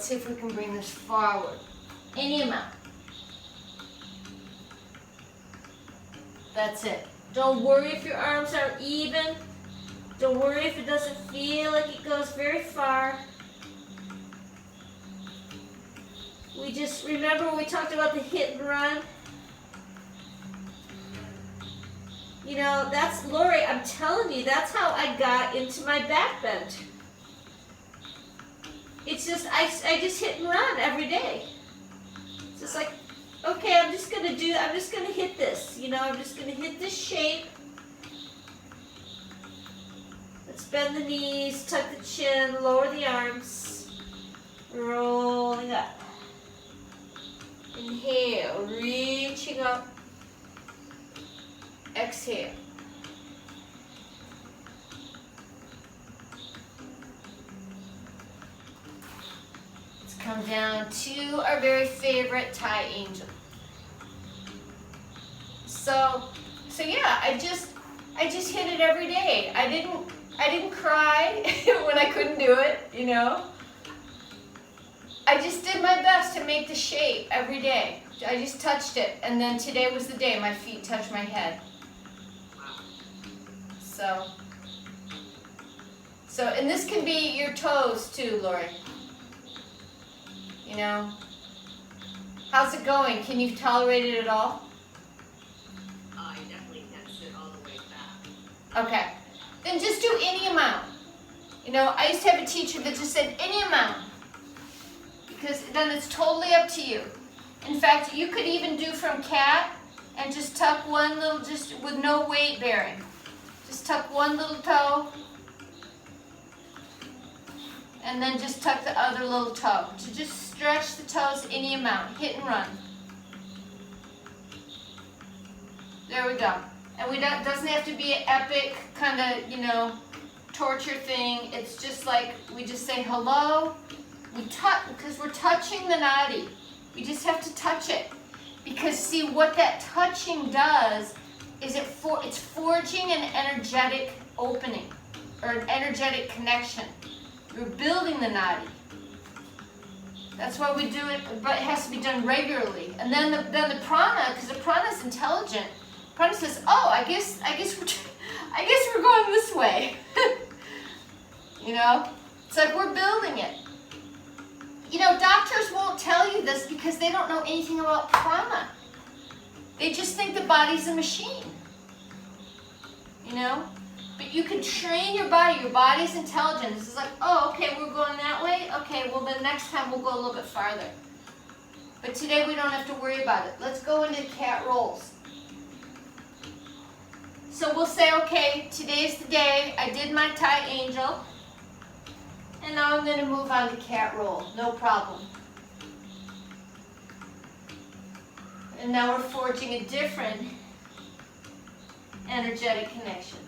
Let's see if we can bring this forward. Any amount. That's it. Don't worry if your arms aren't even. Don't worry if it doesn't feel like it goes very far. We just, remember we talked about the hit and run? You know, that's, Lori, I'm telling you, that's how I got into my back bend. It's just, I just hit and run every day. It's just like, okay, I'm just gonna hit this, you know, I'm just gonna hit this shape. Let's bend the knees, tuck the chin, lower the arms, rolling up. Inhale, reaching up. Exhale. Let's come down to our very favorite Thai angel. So yeah, I just hit it every day. I didn't cry when I couldn't do it, you know. I just did my best to make the shape every day. I just touched it, and then today was the day my feet touched my head. So, and this can be your toes too, Lori. You know, how's it going? Can you tolerate it at all? I definitely can't sit all the way back. Okay, then just do any amount. You know, I used to have a teacher that just said any amount, because then it's totally up to you. In fact, you could even do from cat and just tuck one little, just with no weight bearing. Just tuck one little toe, and then just tuck the other little toe. To just stretch the toes any amount, hit and run. There we go. And doesn't have to be an epic kind of, you know, torture thing. It's just like, we just say hello. We touch, because we're touching the nadi. We just have to touch it. Because see, what that touching does is it's forging an energetic opening or an energetic connection. We're building the nadi. That's why we do it, but it has to be done regularly. And then the prana, because the prana is intelligent. Prana says, "Oh, I guess we're going this way." You know, it's like we're building it. You know, doctors won't tell you this because they don't know anything about prana. They just think the body's a machine, you know? But you can train your body. Your body's intelligent. It's like, oh, okay, we're going that way. Okay, well, then next time we'll go a little bit farther. But today we don't have to worry about it. Let's go into cat rolls. So we'll say, okay, today's the day. I did my Thai angel. And now I'm going to move on to cat roll. No problem. And now we're forging a different energetic connection.